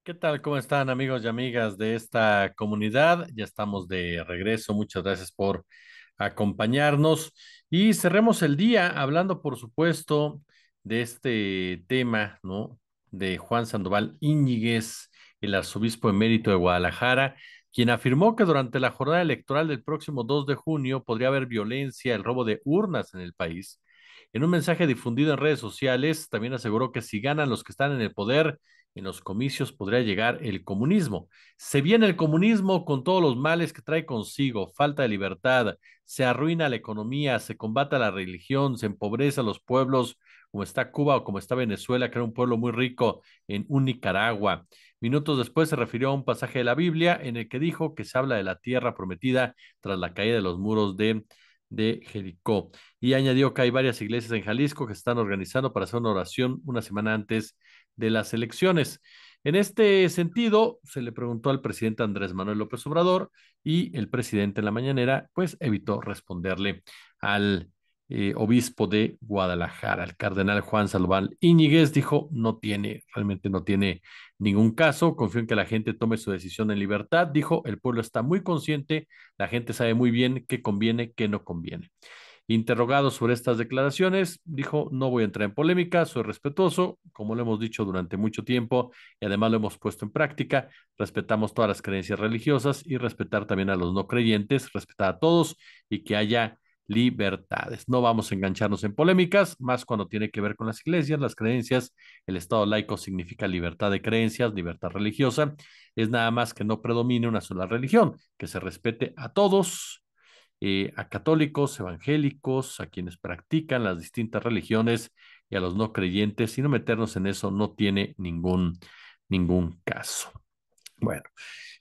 ¿Qué tal? ¿Cómo están amigos y amigas de esta comunidad? Ya estamos de regreso. Muchas gracias por acompañarnos y cerremos el día hablando, por supuesto, de este tema, ¿no? De Juan Sandoval Íñiguez, el arzobispo emérito de Guadalajara, quien afirmó que durante la jornada electoral del próximo 2 de junio podría haber violencia, el robo de urnas en el país. En un mensaje difundido en redes sociales, también aseguró que si ganan los que están en el poder, en los comicios podría llegar el comunismo. Se viene el comunismo con todos los males que trae consigo, falta de libertad, se arruina la economía, se combata la religión, se empobrece a los pueblos, como está Cuba o como está Venezuela, que era un pueblo muy rico en un Nicaragua. Minutos después se refirió a un pasaje de la Biblia en el que dijo que se habla de la tierra prometida tras la caída de los muros de Jericó. Y añadió que hay varias iglesias en Jalisco que se están organizando para hacer una oración una semana antes de las elecciones. En este sentido, se le preguntó al presidente Andrés Manuel López Obrador y el presidente en la mañanera, pues evitó responderle al obispo de Guadalajara, el cardenal Juan Salval Íñiguez, dijo, realmente no tiene ningún caso, confío en que la gente tome su decisión en libertad, dijo, el pueblo está muy consciente, la gente sabe muy bien qué conviene, qué no conviene. Interrogado sobre estas declaraciones, dijo, no voy a entrar en polémica, soy respetuoso, como lo hemos dicho durante mucho tiempo y además lo hemos puesto en práctica, respetamos todas las creencias religiosas y respetar también a los no creyentes, respetar a todos y que haya libertades. No vamos a engancharnos en polémicas, más cuando tiene que ver con las iglesias, las creencias. El Estado laico significa libertad de creencias, libertad religiosa. Es nada más que no predomine una sola religión, que se respete a todos, a católicos, evangélicos, a quienes practican las distintas religiones y a los no creyentes, y no meternos en eso no tiene ningún caso. Bueno,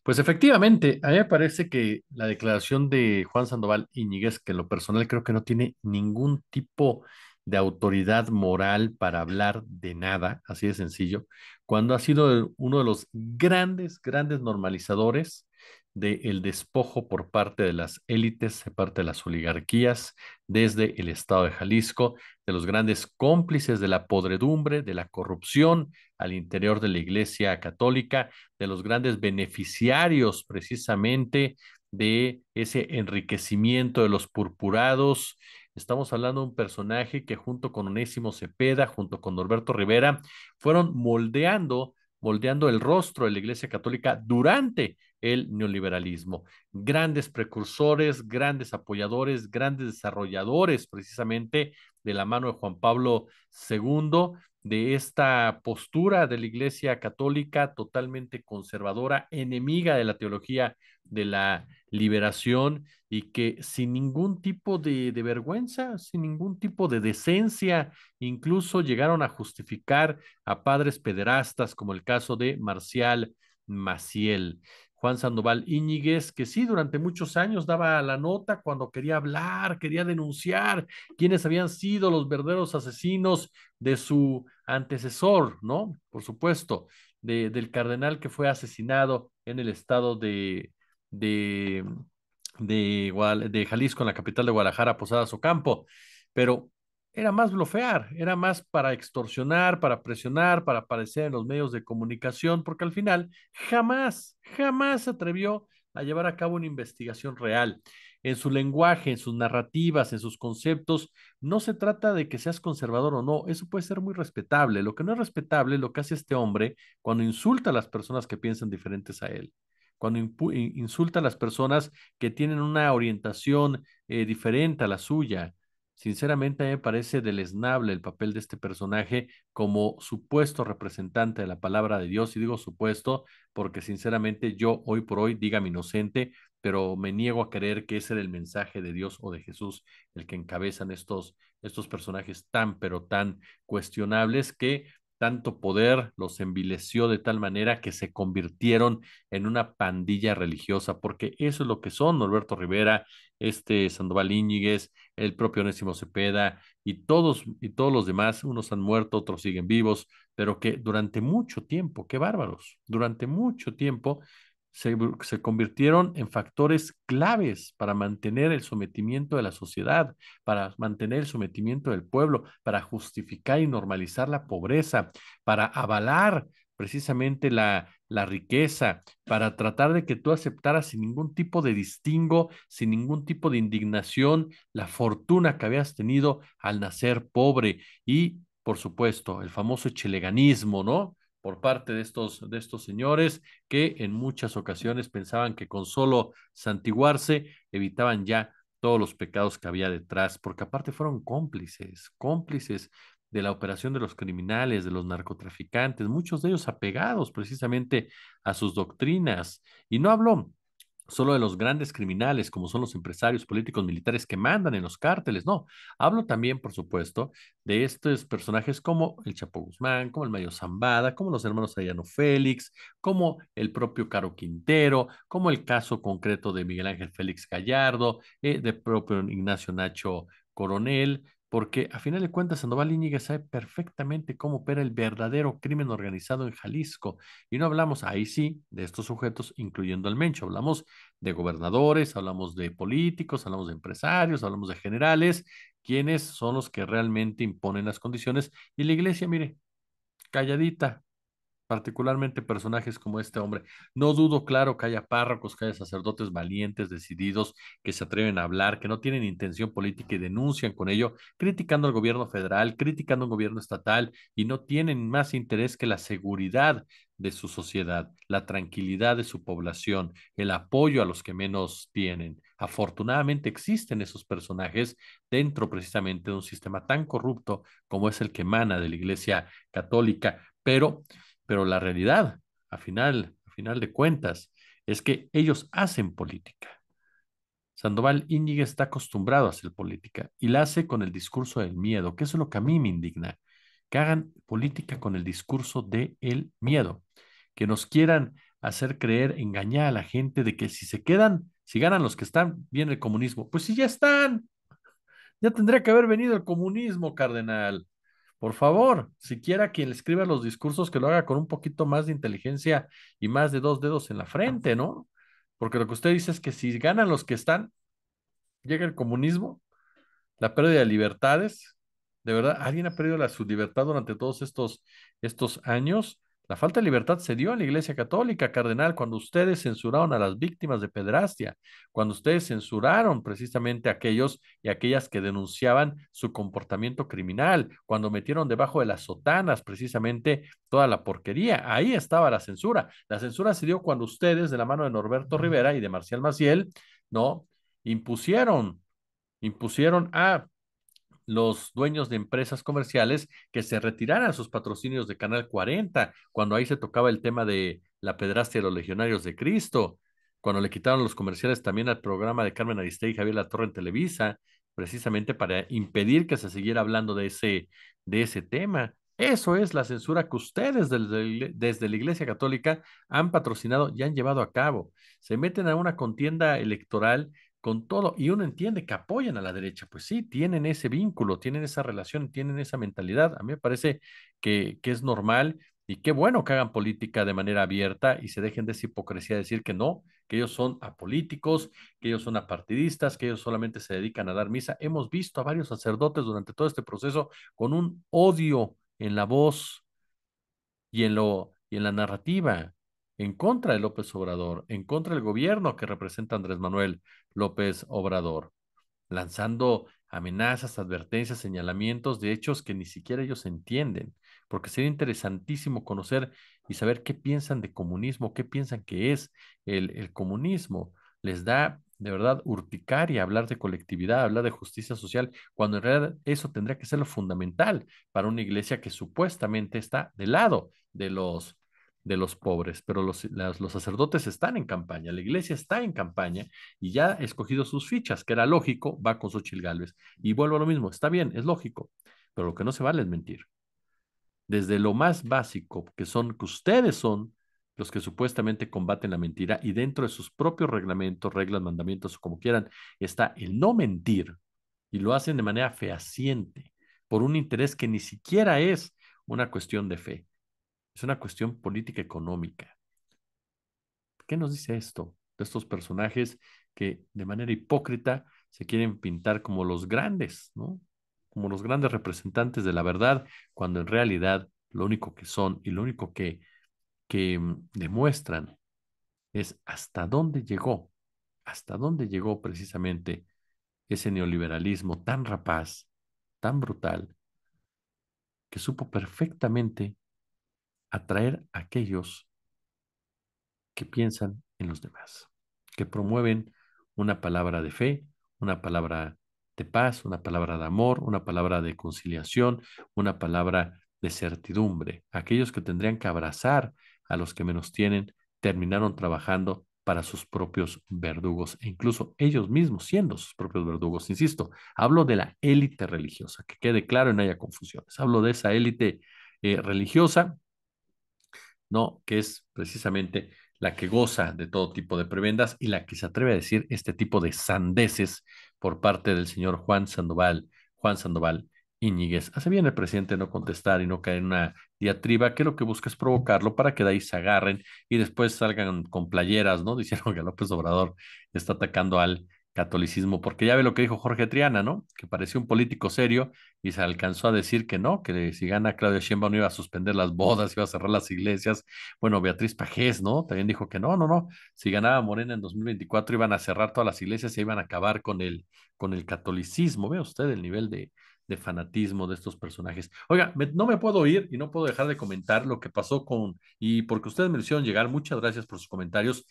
pues efectivamente, a mí me parece que la declaración de Juan Sandoval Iñiguez, que en lo personal creo que no tiene ningún tipo de autoridad moral para hablar de nada, así de sencillo, cuando ha sido uno de los grandes normalizadores del despojo por parte de las élites, de parte de las oligarquías, desde el estado de Jalisco, de los grandes cómplices de la podredumbre, de la corrupción al interior de la Iglesia Católica, de los grandes beneficiarios precisamente de ese enriquecimiento de los purpurados. Estamos hablando de un personaje que junto con Onésimo Cepeda, junto con Norberto Rivera, fueron moldeando el rostro de la Iglesia Católica durante el neoliberalismo. Grandes precursores, grandes apoyadores, grandes desarrolladores precisamente de la mano de Juan Pablo II, de esta postura de la Iglesia Católica totalmente conservadora, enemiga de la teología de la liberación y que sin ningún tipo de vergüenza, sin ningún tipo de decencia, incluso llegaron a justificar a padres pederastas como el caso de Marcial Maciel. Juan Sandoval Íñiguez, que sí, durante muchos años daba la nota cuando quería hablar, quería denunciar quiénes habían sido los verdaderos asesinos de su antecesor, ¿no? Por supuesto, del cardenal que fue asesinado en el estado de, de Jalisco, en la capital de Guadalajara, Posadas Ocampo, pero era más blofear, era más para extorsionar, para presionar, para aparecer en los medios de comunicación, porque al final jamás se atrevió a llevar a cabo una investigación real. En su lenguaje, en sus narrativas, en sus conceptos, no se trata de que seas conservador o no, eso puede ser muy respetable. Lo que no es respetable es lo que hace este hombre cuando insulta a las personas que piensan diferentes a él, cuando insulta a las personas que tienen una orientación diferente a la suya. Sinceramente, a mí me parece deleznable el papel de este personaje como supuesto representante de la palabra de Dios. Y digo supuesto porque sinceramente yo hoy por hoy, dígame inocente, pero me niego a creer que ese era el mensaje de Dios o de Jesús el que encabezan estos personajes tan, pero tan cuestionables que tanto poder los envileció de tal manera que se convirtieron en una pandilla religiosa, porque eso es lo que son Norberto Rivera, Sandoval Íñiguez, el propio Onésimo Cepeda y todos los demás, unos han muerto, otros siguen vivos, pero que durante mucho tiempo, qué bárbaros, durante mucho tiempo se convirtieron en factores claves para mantener el sometimiento de la sociedad, para mantener el sometimiento del pueblo, para justificar y normalizar la pobreza, para avalar precisamente la riqueza, para tratar de que tú aceptaras sin ningún tipo de distingo, sin ningún tipo de indignación, la fortuna que habías tenido al nacer pobre y, por supuesto, el famoso cheleganismo, ¿no? Por parte de estos señores que en muchas ocasiones pensaban que con solo santiguarse evitaban ya todos los pecados que había detrás, porque aparte fueron cómplices, cómplices de la operación de los criminales, de los narcotraficantes, muchos de ellos apegados precisamente a sus doctrinas. Y no hablo solo de los grandes criminales, como son los empresarios políticos militares que mandan en los cárteles, no. Hablo también, por supuesto, de estos personajes como el Chapo Guzmán, como el Mayo Zambada, como los hermanos Arellano Félix, como el propio Caro Quintero, como el caso concreto de Miguel Ángel Félix Gallardo, de propio Ignacio Nacho Coronel, porque a final de cuentas Sandoval Íñiguez sabe perfectamente cómo opera el verdadero crimen organizado en Jalisco. Y no hablamos ahí sí de estos sujetos, incluyendo al Mencho, hablamos de gobernadores, hablamos de políticos, hablamos de empresarios, hablamos de generales, quienes son los que realmente imponen las condiciones. Y la iglesia, mire, calladita, particularmente personajes como este hombre. No dudo, claro, que haya párrocos, que haya sacerdotes valientes, decididos, que se atreven a hablar, que no tienen intención política y denuncian con ello, criticando al gobierno federal, criticando al gobierno estatal y no tienen más interés que la seguridad de su sociedad, la tranquilidad de su población, el apoyo a los que menos tienen. Afortunadamente existen esos personajes dentro precisamente de un sistema tan corrupto como es el que emana de la Iglesia Católica, pero la realidad, a final de cuentas, es que ellos hacen política. Sandoval Íñiguez está acostumbrado a hacer política y la hace con el discurso del miedo, que eso es lo que a mí me indigna, que hagan política con el discurso del miedo, que nos quieran hacer creer, engañar a la gente de que si se quedan, si ganan los que están, viene el comunismo. Pues si ya están, ya tendría que haber venido el comunismo, cardenal. Por favor, siquiera quien le escriba los discursos que lo haga con un poquito más de inteligencia y más de dos dedos en la frente, ¿no? Porque lo que usted dice es que si ganan los que están, llega el comunismo, la pérdida de libertades. De verdad, ¿alguien ha perdido su libertad durante todos estos años? La falta de libertad se dio en la Iglesia Católica, cardenal, cuando ustedes censuraron a las víctimas de pederastia, cuando ustedes censuraron precisamente a aquellos y aquellas que denunciaban su comportamiento criminal, cuando metieron debajo de las sotanas precisamente toda la porquería. Ahí estaba la censura. La censura se dio cuando ustedes, de la mano de Norberto Rivera y de Marcial Maciel, ¿no? Impusieron, impusieron a los dueños de empresas comerciales que se retiraran sus patrocinios de Canal 40, cuando ahí se tocaba el tema de la pedrastia de los legionarios de Cristo, cuando le quitaron los comerciales también al programa de Carmen Aristegui y Javier Latorre en Televisa, precisamente para impedir que se siguiera hablando de ese tema. Eso es la censura que ustedes desde la Iglesia Católica han patrocinado y han llevado a cabo. Se meten a una contienda electoral con todo, y uno entiende que apoyan a la derecha, pues sí, tienen ese vínculo, tienen esa relación, tienen esa mentalidad. A mí me parece que es normal y qué bueno que hagan política de manera abierta y se dejen de esa hipocresía de decir que no, que ellos son apolíticos, que ellos son apartidistas, que ellos solamente se dedican a dar misa. Hemos visto a varios sacerdotes durante todo este proceso con un odio en la voz y en la narrativa en contra de López Obrador, en contra del gobierno que representa Andrés Manuel López Obrador, lanzando amenazas, advertencias, señalamientos de hechos que ni siquiera ellos entienden, porque sería interesantísimo conocer y saber qué piensan de comunismo, qué piensan que es el comunismo. Les da de verdad urticaria hablar de colectividad, hablar de justicia social, cuando en realidad eso tendría que ser lo fundamental para una iglesia que supuestamente está del lado de los pobres, pero los sacerdotes están en campaña, la iglesia está en campaña y ya ha escogido sus fichas, que era lógico, va con Xochitl Gálvez. Y vuelvo a lo mismo, está bien, es lógico, pero lo que no se vale es mentir. Desde lo más básico, que ustedes son los que supuestamente combaten la mentira y dentro de sus propios reglamentos, reglas, mandamientos o como quieran, está el no mentir y lo hacen de manera fehaciente por un interés que ni siquiera es una cuestión de fe, es una cuestión política económica. ¿Qué nos dice esto de estos personajes que de manera hipócrita se quieren pintar como los grandes, ¿no? Como los grandes representantes de la verdad, cuando en realidad lo único que son y lo único que que demuestran es hasta dónde llegó precisamente ese neoliberalismo tan rapaz, tan brutal, que supo perfectamente atraer a aquellos que piensan en los demás, que promueven una palabra de fe, una palabra de paz, una palabra de amor, una palabra de conciliación, una palabra de certidumbre. Aquellos que tendrían que abrazar a los que menos tienen, terminaron trabajando para sus propios verdugos e incluso ellos mismos siendo sus propios verdugos. Insisto, hablo de la élite religiosa, que quede claro y no haya confusiones. Hablo de esa élite religiosa, ¿no? Que es precisamente la que goza de todo tipo de prebendas y la que se atreve a decir este tipo de sandeces por parte del señor Juan Sandoval Íñiguez. Hace bien el presidente no contestar y no caer en una diatriba que lo que busca es provocarlo para que de ahí se agarren y después salgan con playeras, ¿no? Diciendo que López Obrador está atacando al catolicismo, porque ya ve lo que dijo Jorge Triana, ¿no? Que parecía un político serio y se alcanzó a decir que no, que si gana Claudia Sheinbaum no iba a suspender las bodas, iba a cerrar las iglesias. Bueno, Beatriz Pajés, ¿no? También dijo que no, no, no, si ganaba Morena en 2024 iban a cerrar todas las iglesias y iban a acabar con el catolicismo. Ve usted el nivel de fanatismo de estos personajes. Oiga, no me puedo ir y no puedo dejar de comentar lo que pasó y porque ustedes me lo hicieron llegar, muchas gracias por sus comentarios,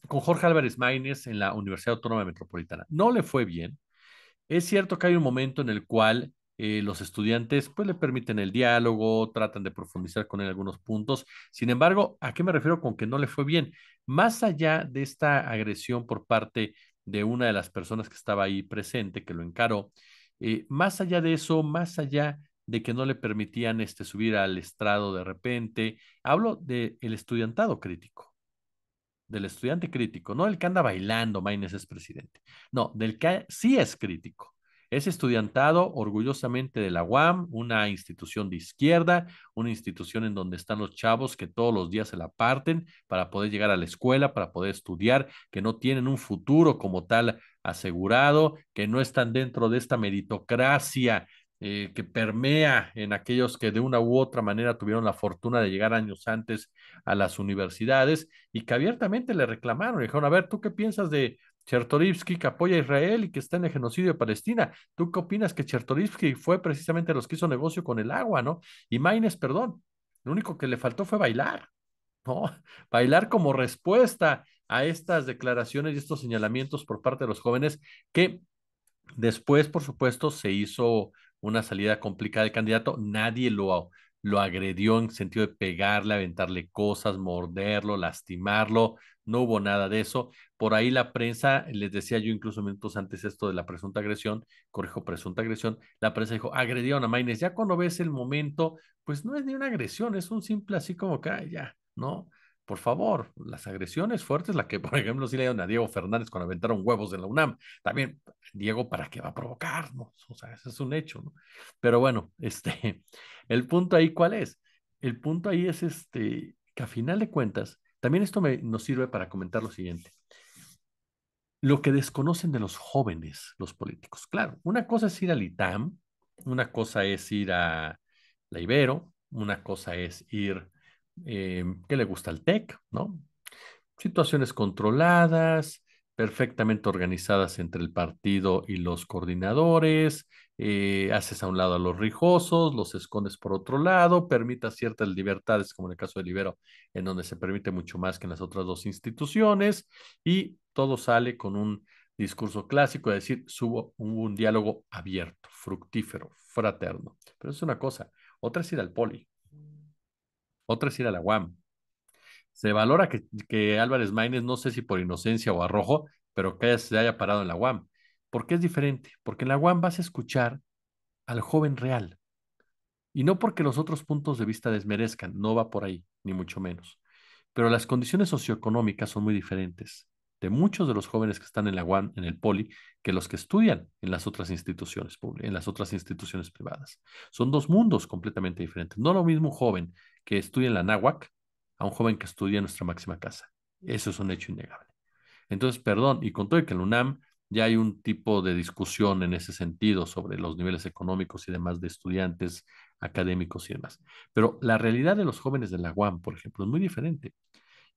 con Jorge Álvarez Maínez en la Universidad Autónoma Metropolitana. No le fue bien. Es cierto que hay un momento en el cual los estudiantes pues le permiten el diálogo, tratan de profundizar con él algunos puntos. Sin embargo, ¿a qué me refiero con que no le fue bien? Más allá de esta agresión por parte de una de las personas que estaba ahí presente, que lo encaró, más allá de eso, más allá de que no le permitían subir al estrado de repente, hablo del estudiantado crítico, del estudiante crítico, no del que anda bailando, Maines es presidente, no, del que sí es crítico. Es estudiantado orgullosamente de la UAM, una institución de izquierda, una institución en donde están los chavos que todos los días se la parten para poder llegar a la escuela, para poder estudiar, que no tienen un futuro como tal asegurado, que no están dentro de esta meritocracia que permea en aquellos que de una u otra manera tuvieron la fortuna de llegar años antes a las universidades y que abiertamente le reclamaron. Le dijeron, a ver, ¿tú qué piensas de Chertorivsky que apoya a Israel y que está en el genocidio de Palestina? ¿Tú qué opinas que Chertorivsky fue precisamente los que hizo negocio con el agua, ¿no? Y Maines, perdón, lo único que le faltó fue bailar, ¿no? Bailar como respuesta a estas declaraciones y estos señalamientos por parte de los jóvenes que después, por supuesto, se hizo una salida complicada de candidato. Nadie lo agredió en sentido de pegarle, aventarle cosas, morderlo, lastimarlo. No hubo nada de eso. Por ahí la prensa, les decía yo incluso minutos antes esto de la presunta agresión, corrijo, presunta agresión, la prensa dijo, agredieron a Maínez. Ya cuando ves el momento, pues no es ni una agresión, es un simple así como que, ay, ya, ¿no? Por favor, las agresiones fuertes, la que por ejemplo sí le dieron a Diego Fernández cuando aventaron huevos en la UNAM, también Diego, ¿para qué va a provocarnos? O sea, ese es un hecho, ¿no? Pero bueno, el punto ahí, ¿cuál es? El punto ahí es que a final de cuentas, también esto nos sirve para comentar lo siguiente. Lo que desconocen de los jóvenes, los políticos. Claro, una cosa es ir al ITAM, una cosa es ir a la Ibero, una cosa es ir, ¿qué le gusta al TEC, ¿no? Situaciones controladas, perfectamente organizadas entre el partido y los coordinadores, haces a un lado a los rijosos, los escondes por otro lado, permitas ciertas libertades, como en el caso del Ibero, en donde se permite mucho más que en las otras dos instituciones, y todo sale con un discurso clásico, es decir, hubo un diálogo abierto, fructífero, fraterno. Pero es una cosa, otra es ir al poli, otra es ir a la UAM, se valora que Álvarez Maínez, no sé si por inocencia o arrojo, pero que se haya parado en la UAM. ¿Por qué es diferente? Porque en la UAM vas a escuchar al joven real. Y no porque los otros puntos de vista desmerezcan, no va por ahí, ni mucho menos. Pero las condiciones socioeconómicas son muy diferentes de muchos de los jóvenes que están en la UAM, en el Poli, que los que estudian en las otras instituciones públicas, en las otras instituciones privadas. Son dos mundos completamente diferentes. No lo mismo un joven que estudia en la náhuac a un joven que estudia en nuestra máxima casa. Eso es un hecho innegable. Entonces, perdón, y con todo y que en la UNAM ya hay un tipo de discusión en ese sentido sobre los niveles económicos y demás de estudiantes académicos y demás. Pero la realidad de los jóvenes de la UAM, por ejemplo, es muy diferente.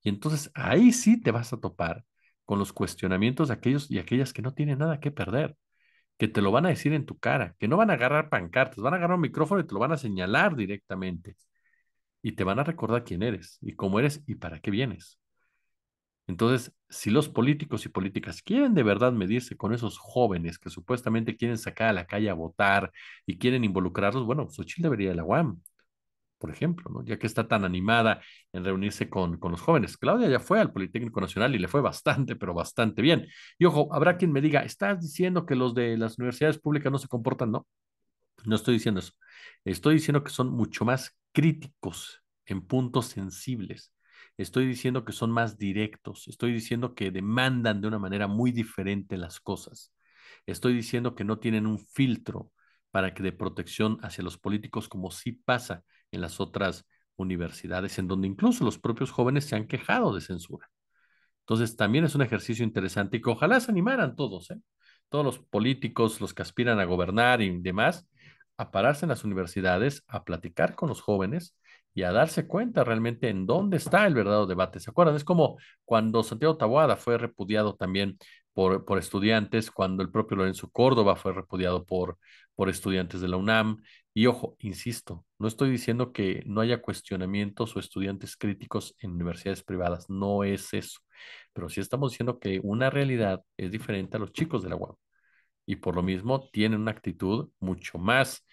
Y entonces ahí sí te vas a topar con los cuestionamientos de aquellos y aquellas que no tienen nada que perder, que te lo van a decir en tu cara, que no van a agarrar pancartas, van a agarrar un micrófono y te lo van a señalar directamente. Y te van a recordar quién eres y cómo eres y para qué vienes. Entonces, si los políticos y políticas quieren de verdad medirse con esos jóvenes que supuestamente quieren sacar a la calle a votar y quieren involucrarlos, bueno, Xochitl debería ir a la UAM, por ejemplo, ¿no? Ya que está tan animada en reunirse con los jóvenes. Claudia ya fue al Politécnico Nacional y le fue bastante, pero bastante bien. Y ojo, habrá quien me diga, ¿estás diciendo que los de las universidades públicas no se comportan? No, no estoy diciendo eso. Estoy diciendo que son mucho más críticos en puntos sensibles. Estoy diciendo que son más directos. Estoy diciendo que demandan de una manera muy diferente las cosas. Estoy diciendo que no tienen un filtro para que de protección hacia los políticos como sí pasa en las otras universidades, en donde incluso los propios jóvenes se han quejado de censura. Entonces, también es un ejercicio interesante y que ojalá se animaran todos, ¿eh? Todos los políticos, los que aspiran a gobernar y demás, a pararse en las universidades, a platicar con los jóvenes y a darse cuenta realmente en dónde está el verdadero debate. ¿Se acuerdan? Es como cuando Santiago Taboada fue repudiado también por estudiantes, cuando el propio Lorenzo Córdoba fue repudiado por estudiantes de la UNAM. Y ojo, insisto, no estoy diciendo que no haya cuestionamientos o estudiantes críticos en universidades privadas, no es eso, pero sí estamos diciendo que una realidad es diferente a los chicos de la UAM y por lo mismo tienen una actitud mucho más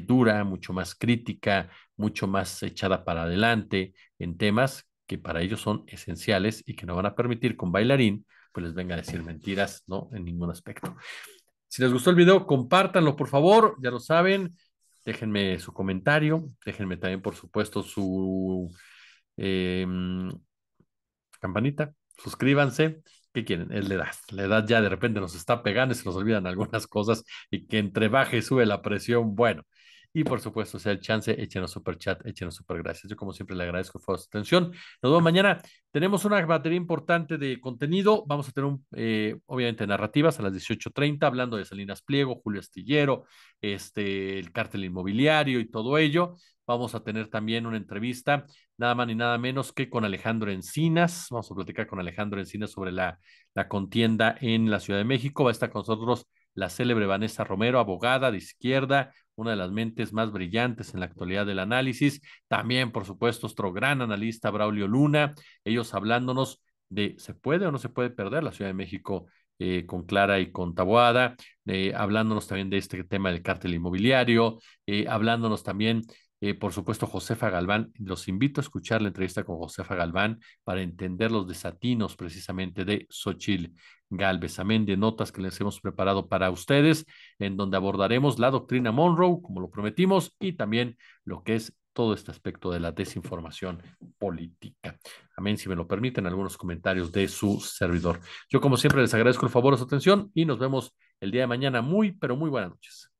dura, mucho más crítica, mucho más echada para adelante en temas que para ellos son esenciales y que no van a permitir con bailarín pues les venga a decir mentiras, ¿no? En ningún aspecto. Si les gustó el video, compártanlo, por favor, ya lo saben. Déjenme su comentario, déjenme también, por supuesto, su eh, campanita, suscríbanse. ¿Qué quieren? Es la edad. La edad ya de repente nos está pegando y se nos olvidan algunas cosas y que entre baja y sube la presión, bueno. Y por supuesto, sea el chance, échenos super chat, échenos super gracias. Yo como siempre le agradezco por su atención. Nos vemos mañana. Tenemos una batería importante de contenido. Vamos a tener obviamente narrativas a las 18:30 hablando de Salinas Pliego, Julio Astillero, el cártel inmobiliario y todo ello. Vamos a tener también una entrevista nada más ni nada menos que con Alejandro Encinas. Vamos a platicar con Alejandro Encinas sobre la contienda en la Ciudad de México. Va a estar con nosotros la célebre Vanessa Romero, abogada de izquierda, una de las mentes más brillantes en la actualidad del análisis. También, por supuesto, nuestro gran analista Braulio Luna, ellos hablándonos de ¿se puede o no se puede perder la Ciudad de México con Clara y con Taboada? Hablándonos también de este tema del cártel inmobiliario, hablándonos también por supuesto, Josefa Galván. Los invito a escuchar la entrevista con Josefa Galván para entender los desatinos precisamente de Xochitl Gálvez. Amén de notas que les hemos preparado para ustedes, en donde abordaremos la doctrina Monroe, como lo prometimos, y también lo que es todo este aspecto de la desinformación política. Amén, si me lo permiten, algunos comentarios de su servidor. Yo, como siempre, les agradezco el favor de su atención y nos vemos el día de mañana. Muy, pero muy buenas noches.